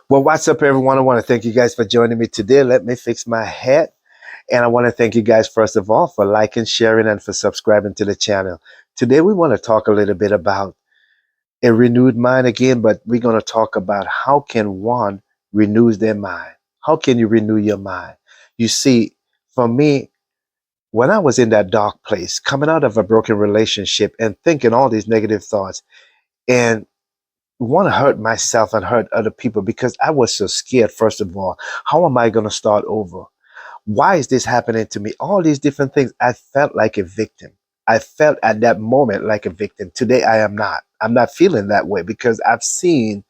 Well, what's up, everyone? I want to thank you guys for joining me today. Let me fix my hat. And I want to thank you guys, first of all, for liking, sharing, and for subscribing to the channel. Today, we want to talk a little bit about a renewed mind again, but we're going to talk about how can one renew their mind? How can you renew your mind? You see, for me, when I was in that dark place, coming out of a broken relationship and thinking all these negative thoughts, and want to hurt myself and hurt other people because I was so scared, first of all. How am I going to start over? Why is this happening to me? All these different things. I felt like a victim. I felt at that moment like a victim. Today I am not. I'm not feeling that way because I'm seeing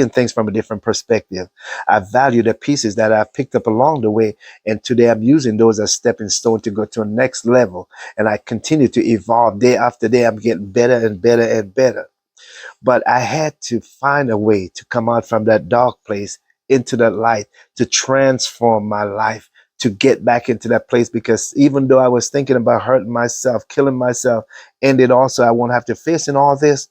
things from a different perspective. I value the pieces that I picked up along the way. And today I'm using those as stepping stone to go to a next level. And I continue to evolve day after day. I'm getting better and better and better. But I had to find a way to come out from that dark place into that light, to transform my life, to get back into that place. Because even though I was thinking about hurting myself, killing myself, and then also I won't have to face in all this,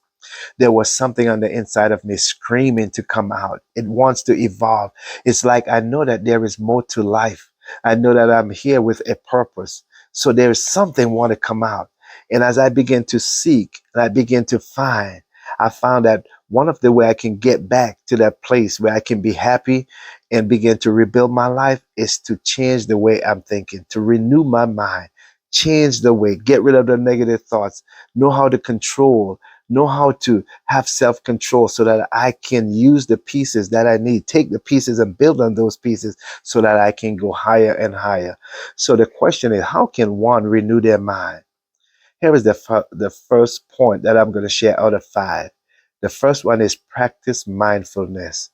there was something on the inside of me screaming to come out. It wants to evolve. It's like I know that there is more to life. I know that I'm here with a purpose. So there is something want to come out. And as I begin to seek and I begin to find, I found that one of the way I can get back to that place where I can be happy and begin to rebuild my life is to change the way I'm thinking, to renew my mind, change the way, get rid of the negative thoughts, know how to control, know how to have self-control so that I can use the pieces that I need, take the pieces and build on those pieces so that I can go higher and higher. So the question is, how can one renew their mind? Here is the first point that I'm going to share out of five. The first one is practice mindfulness.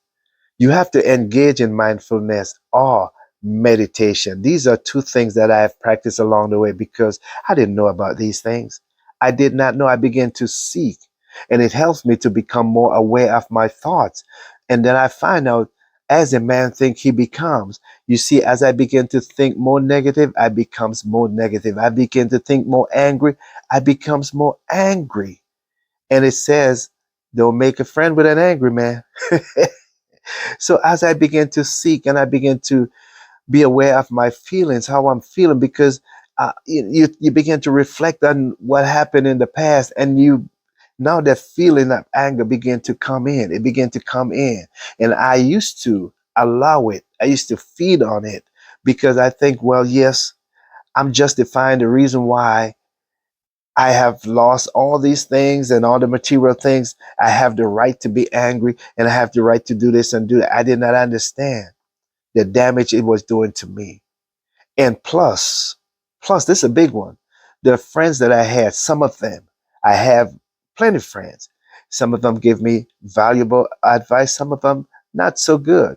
You have to engage in mindfulness or meditation. These are two things that I have practiced along the way because I didn't know about these things. I did not know. I began to seek, and it helps me to become more aware of my thoughts. And then I find out as a man think he becomes. You see, as I begin to think more negative, I becomes more negative. I begin to think more angry, I becomes more angry. And it says, don't make a friend with an angry man. So as I begin to seek and I begin to be aware of my feelings, how I'm feeling, because you begin to reflect on what happened in the past, and you now that feeling of anger begin to come in. It began to come in, and I used to allow it. I used to feed on it because I think, well, yes, I'm justifying the reason why I have lost all these things and all the material things. I have the right to be angry and I have the right to do this and do that. I did not understand the damage it was doing to me. And plus, this is a big one. The friends that I had, some of them, I have plenty of friends. Some of them give me valuable advice, some of them not so good.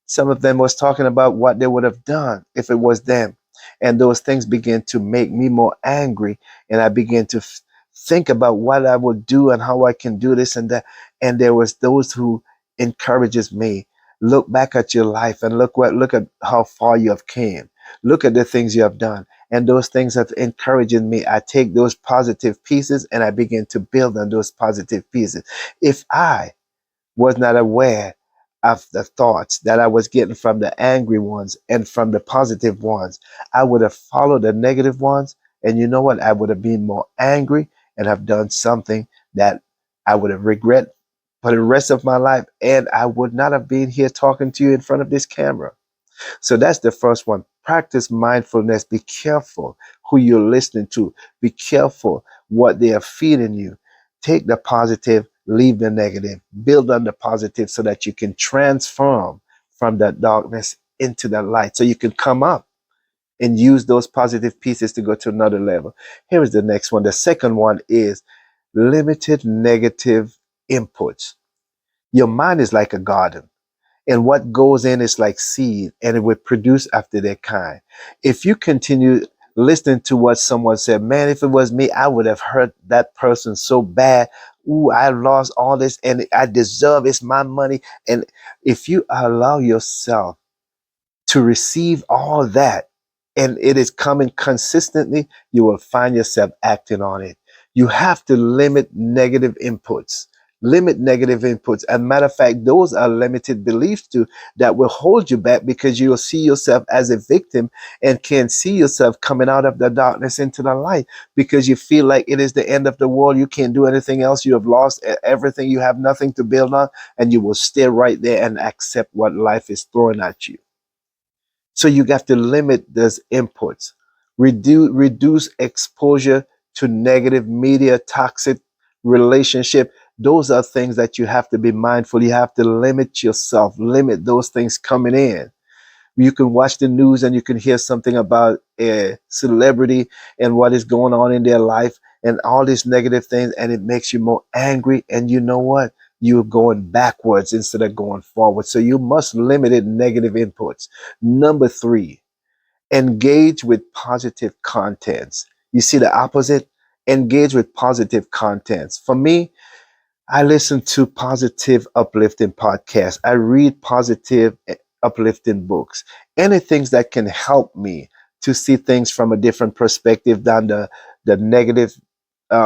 Some of them was talking about what they would have done if it was them. And those things began to make me more angry. And I began to think about what I would do and how I can do this and that. And there was those who encourages me. Look back at your life and look at how far you have came. Look at the things you have done. And those things have encouraging me. I take those positive pieces and I begin to build on those positive pieces. If I was not aware of the thoughts that I was getting from the angry ones and from the positive ones, I would have followed the negative ones. And you know what? I would have been more angry and have done something that I would have regret for the rest of my life. And I would not have been here talking to you in front of this camera. So that's the first one. Practice mindfulness. Be careful who you're listening to. Be careful what they are feeding you. Take the positive, leave the negative. Build on the positive so that you can transform from that darkness into that light. So you can come up and use those positive pieces to go to another level. Here is the next one. The second one is limited negative inputs. Your mind is like a garden. And what goes in is like seed, and it will produce after their kind. If you continue listening to what someone said, man, if it was me, I would have hurt that person so bad. Ooh, I lost all this and I deserve it's my money. And if you allow yourself to receive all that and it is coming consistently, you will find yourself acting on it. You have to limit negative inputs. Limit negative inputs. And matter of fact, those are limited beliefs too that will hold you back because you'll see yourself as a victim and can't see yourself coming out of the darkness into the light because you feel like it is the end of the world. You can't do anything else. You have lost everything. You have nothing to build on, and you will stay right there and accept what life is throwing at you. So you have to limit those inputs, reduce exposure to negative media, toxic relationship. Those are things that you have to be mindful. You have to limit yourself, limit those things coming in. You can watch the news and you can hear something about a celebrity and what is going on in their life and all these negative things, and it makes you more angry. And you know what? You're going backwards instead of going forward. So you must limit it negative inputs. Number three, engage with positive contents. You see the opposite? Engage with positive contents. For me, I listen to positive, uplifting podcasts. I read positive, uplifting books. Anything that can help me to see things from a different perspective than the negative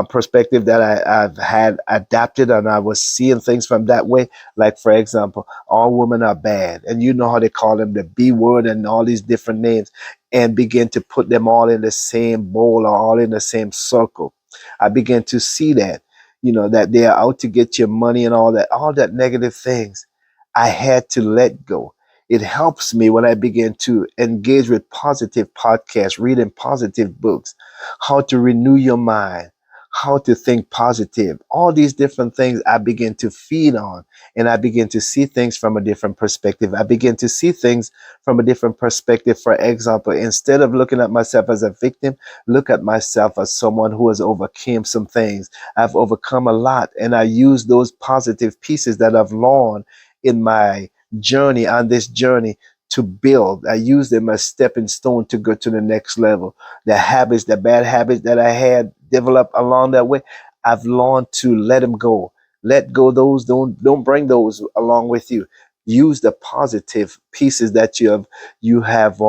perspective that I've had adapted, and I was seeing things from that way. Like, for example, all women are bad. And you know how they call them the B word and all these different names and begin to put them all in the same bowl or all in the same circle. I began to see that that they are out to get your money and all that negative things. I had to let go. It helps me when I begin to engage with positive podcasts, reading positive books, how to renew your mind, how to think positive, all these different things I begin to feed on, and I begin to see things from a different perspective. I begin to see things from a different perspective. For example, instead of looking at myself as a victim, look at myself as someone who has overcome some things. I've overcome a lot, and I use those positive pieces that I've learned in my journey, on this journey, to build. I use them as stepping stone to go to the next level. The habits, the bad habits that I had developed along that way, I've learned to let them go. Let go those. Don't bring those along with you. Use the positive pieces that you have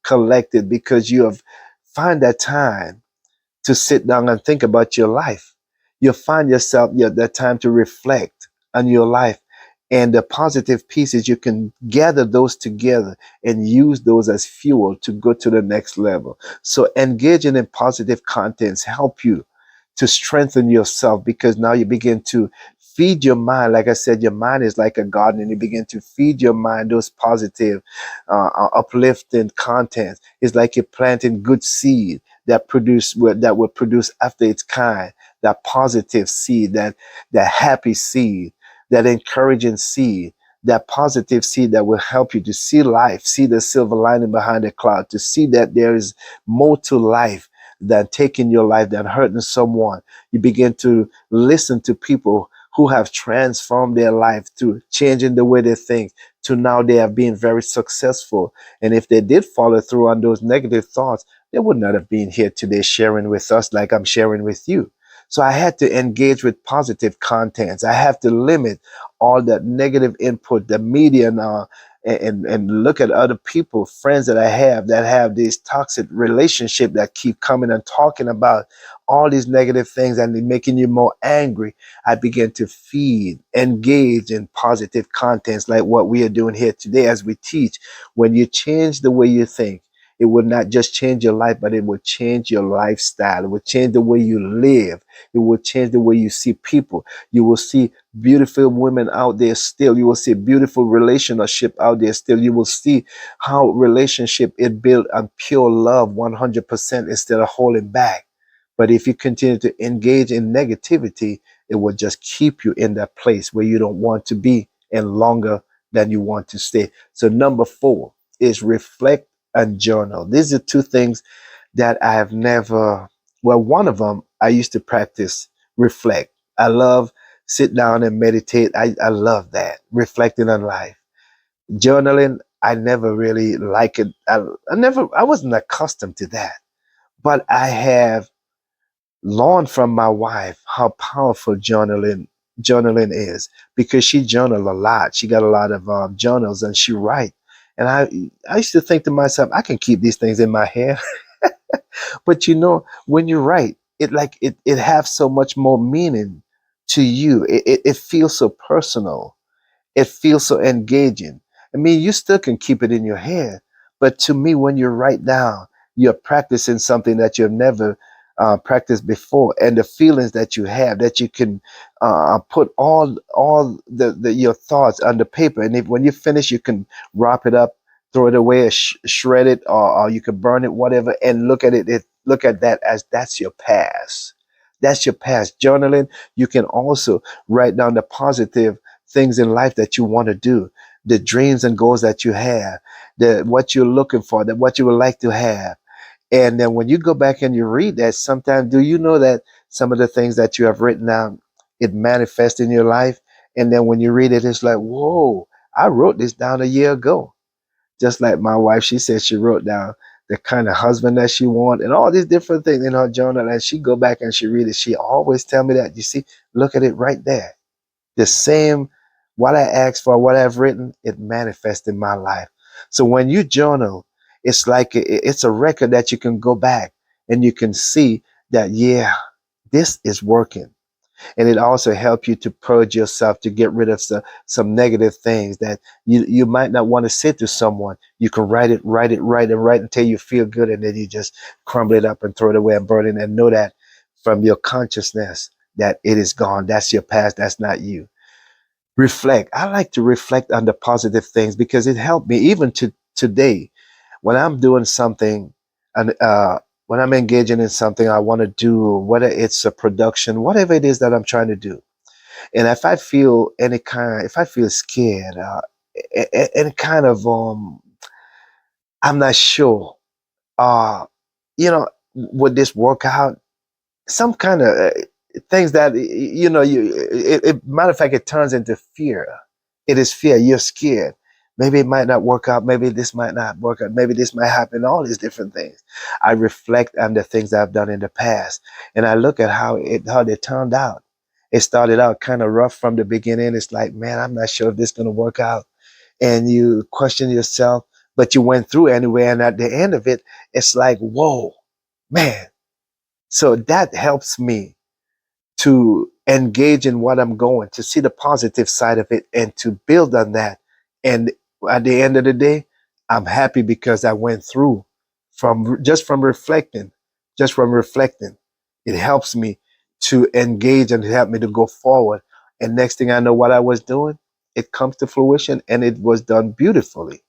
collected, because you have find that time to sit down and think about your life. You'll find yourself that time to reflect on your life and the positive pieces. You can gather those together and use those as fuel to go to the next level. So engaging in positive contents help you to strengthen yourself, because now you begin to feed your mind. Like I said, your mind is like a garden, and you begin to feed your mind those positive, uplifting contents. It's like you're planting good seed that will produce after its kind. That positive seed, that happy seed, that encouraging seed, that positive seed that will help you to see life, see the silver lining behind the cloud, to see that there is more to life than taking your life, than hurting someone. You begin to listen to people who have transformed their life through changing the way they think, to now they have been very successful. And if they did follow through on those negative thoughts, they would not have been here today sharing with us like I'm sharing with you. So I had to engage with positive contents. I have to limit all that negative input, the media now, and look at other people, friends that I have that have these toxic relationship that keep coming and talking about all these negative things and they making you more angry. I began to feed, engage in positive contents like what we are doing here today as we teach. When you change the way you think, it will not just change your life, but it will change your lifestyle. It will change the way you live. It will change the way you see people. You will see beautiful women out there still. You will see beautiful relationship out there still. You will see how relationship is built on pure love 100% instead of holding back. But if you continue to engage in negativity, it will just keep you in that place where you don't want to be and longer than you want to stay. So number 4 is reflect and journal. These are two things that I have never, well, one of them I used to practice reflect. I love sit down and meditate. I love that. Reflecting on life. Journaling, I never really like it. I wasn't accustomed to that. But I have learned from my wife how powerful journaling is, because she journaled a lot. She got a lot of journals and she write. And I used to think to myself, I can keep these things in my head. But when you write, it have so much more meaning to you. It feels so personal. It feels so engaging. I mean, you still can keep it in your head, but to me, when you write down, you're practicing something that you've never practiced before, and the feelings that you have, that you can put all the your thoughts on the paper, and if when you finish, you can wrap it up, throw it away, or shred it, or you can burn it, whatever, and look at that as that's your past. That's your past. Journaling, you can also write down the positive things in life that you want to do, the dreams and goals that you have, the what you're looking for, that what you would like to have. And then when you go back and you read that, sometimes do you know that some of the things that you have written down, it manifests in your life? And then when you read it, it's like, whoa, I wrote this down a year ago. Just like my wife, she said she wrote down the kind of husband that she want and all these different things in her journal. And she go back and she read it. She always tell me that, you see, look at it right there. The same, what I asked for, what I've written, it manifests in my life. So when you journal, it's like it's a record that you can go back and you can see that, yeah, this is working. And it also helps you to purge yourself, to get rid of some negative things that you might not want to say to someone. You can write until you feel good, and then you just crumble it up and throw it away and burn it, and know that from your consciousness that it is gone. That's your past. That's not you. Reflect. I like to reflect on the positive things because it helped me even to today when I'm doing something, and when I'm engaging in something I want to do, whether it's a production, whatever it is that I'm trying to do. And if I feel if I feel scared, any kind of, I'm not sure, uh, would this work out? Some kind of things that matter of fact, it turns into fear. It is fear. You're scared. Maybe it might not work out. Maybe this might not work out. Maybe this might happen. All these different things. I reflect on the things I've done in the past, and I look at how they turned out. It started out kind of rough from the beginning. It's like, man, I'm not sure if this is going to work out, and you question yourself, but you went through anyway. And at the end of it, it's like, whoa, man. So that helps me to engage in what I'm going, to see the positive side of it and to build on that. And at the end of the day, I'm happy because I went through from reflecting, just from reflecting. It helps me to engage and help me to go forward. And next thing I know, what I was doing, it comes to fruition and it was done beautifully.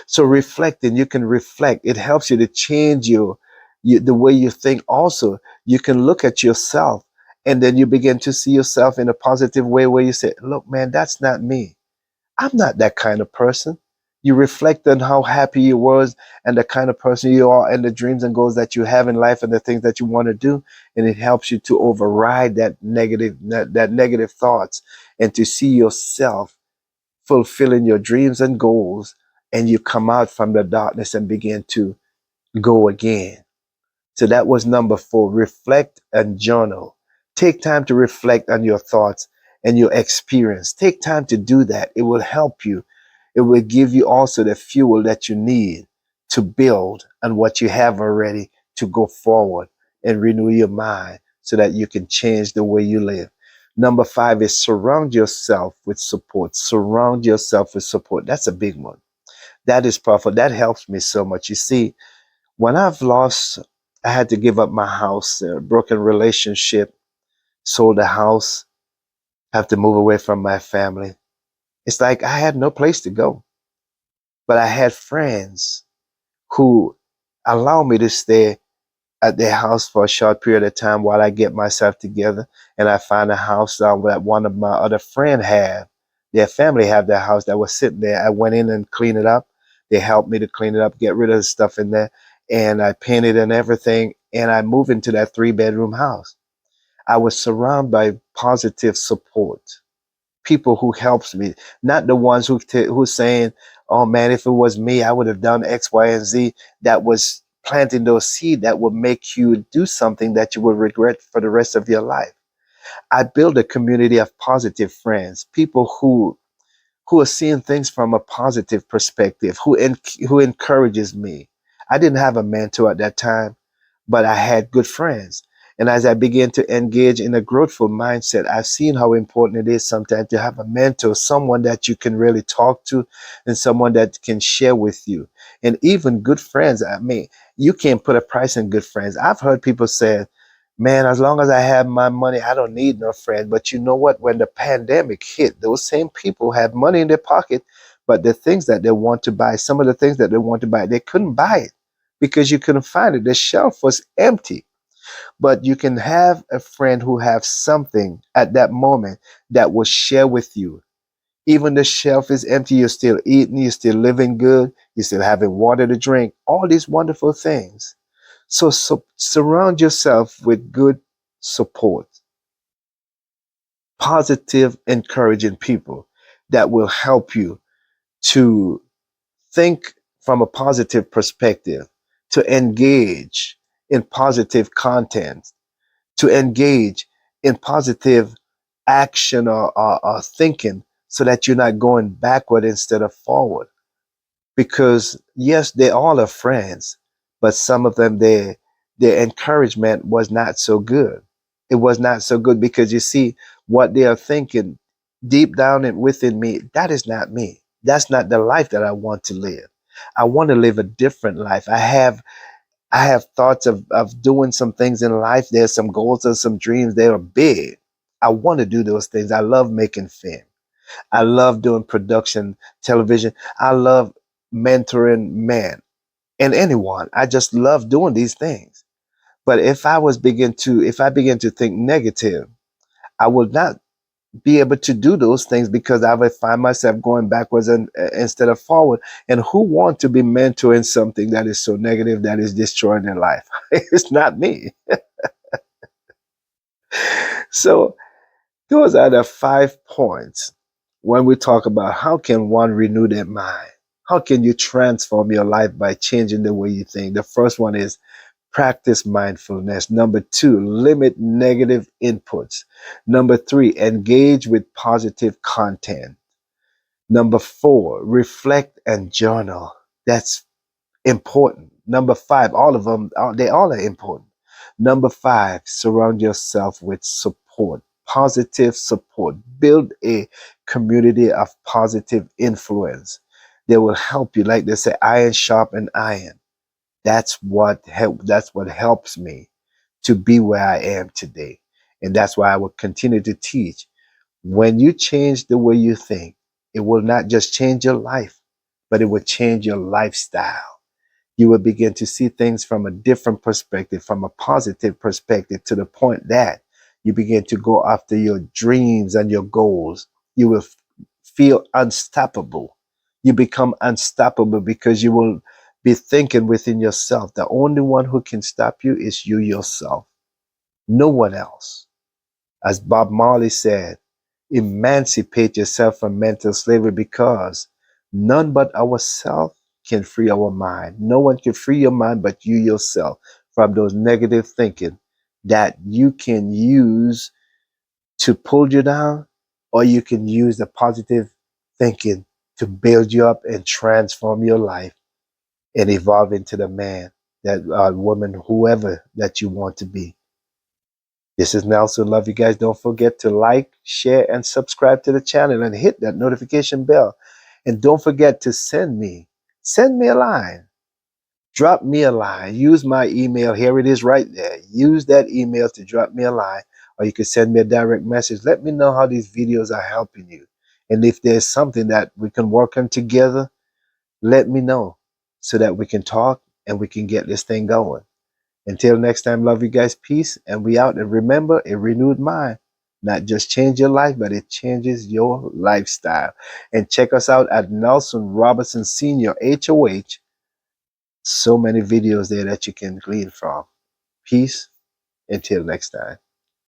So reflecting, you can reflect. It helps you to change the way you think. Also, you can look at yourself and then you begin to see yourself in a positive way where you say, look, man, that's not me. I'm not that kind of person. You reflect on how happy you was and the kind of person you are and the dreams and goals that you have in life and the things that you want to do. And it helps you to override that negative thoughts and to see yourself fulfilling your dreams and goals, and you come out from the darkness and begin to go again. So that was number 4. Reflect and journal. Take time to reflect on your thoughts and your experience. Take time to do that. It will help you. It will give you also the fuel that you need to build on what you have already, to go forward and renew your mind so that you can change the way you live. Number 5 is surround yourself with support. Surround yourself with support. That's a big one. That is powerful. That helps me so much. You see, when I had to give up my house, a broken relationship, sold the house, have to move away from my family. It's like I had no place to go, but I had friends who allow me to stay at their house for a short period of time while I get myself together. And I find a house that one of my other friend had. Their family had their house that was sitting there. I went in and cleaned it up. They helped me to clean it up, get rid of the stuff in there, and I painted and everything. And I moved into that 3-bedroom house. I was surrounded by positive support, people who helps me, not the ones who's saying, "Oh man, if it was me, I would have done X, Y, and Z." That was planting those seeds that would make you do something that you will regret for the rest of your life. I built a community of positive friends, people who are seeing things from a positive perspective, who encourages me. I didn't have a mentor at that time, but I had good friends. And as I began to engage in a growthful mindset, I've seen how important it is sometimes to have a mentor, someone that you can really talk to and someone that can share with you. And even good friends. I mean, you can't put a price on good friends. I've heard people say, man, as long as I have my money, I don't need no friend. But you know what? When the pandemic hit, those same people had money in their pocket, but the things that they want to buy, some of the things that they want to buy, they couldn't buy it because you couldn't find it. The shelf was empty. But you can have a friend who have something at that moment that will share with you. Even the shelf is empty, you're still eating, you're still living good, you're still having water to drink, all these wonderful things. So surround yourself with good support, positive, encouraging people that will help you to think from a positive perspective, to engage in positive content, to engage in positive action or thinking so that you're not going backward instead of forward. Because yes, they all are friends, but some of them their encouragement was not so good. It was not so good because you see what they are thinking deep down and within me, that is not me. That's not the life that I want to live. I want to live a different life. I have thoughts of doing some things in life. There's some goals and some dreams. They are big. I want to do those things. I love making film. I love doing production, television. I love mentoring men and anyone. I just love doing these things. But if I begin to think negative, I will not be able to do those things because I would find myself going backwards instead of forward. And who want to be mentoring something that is so negative that is destroying their life? It's not me. So those are the 5 points when we talk about how can one renew their mind. How can you transform your life by changing the way you think? The first one is practice mindfulness. Number two, limit negative inputs. Number three, engage with positive content. Number four, reflect and journal. That's important. Number five, all of them, they all are important. Number five, surround yourself with support, positive support. Build a community of positive influence. They will help you. Like they say, iron sharpen iron. That's what helps me to be where I am today. And that's why I will continue to teach. When you change the way you think, it will not just change your life, but it will change your lifestyle. You will begin to see things from a different perspective, from a positive perspective, to the point that you begin to go after your dreams and your goals. You will feel unstoppable. You become unstoppable because you will be thinking within yourself. The only one who can stop you is you yourself, no one else. As Bob Marley said, emancipate yourself from mental slavery because none but ourselves can free our mind. No one can free your mind but you yourself from those negative thinking that you can use to pull you down, or you can use the positive thinking to build you up and transform your life and evolve into the man, that woman, whoever that you want to be. This is Nelson. Love you guys. Don't forget to like, share, and subscribe to the channel and hit that notification bell. And don't forget to send me a line. Drop me a line. Use my email. Here it is right there. Use that email to drop me a line, or you can send me a direct message. Let me know how these videos are helping you. And if there's something that we can work on together, let me know so that we can talk and we can get this thing going. Until next time, love you guys. Peace. And we out. And remember, a renewed mind not just change your life, but it changes your lifestyle. And check us out at Nelson Robinson Senior HOH. So many videos there that you can glean from. Peace. Until next time.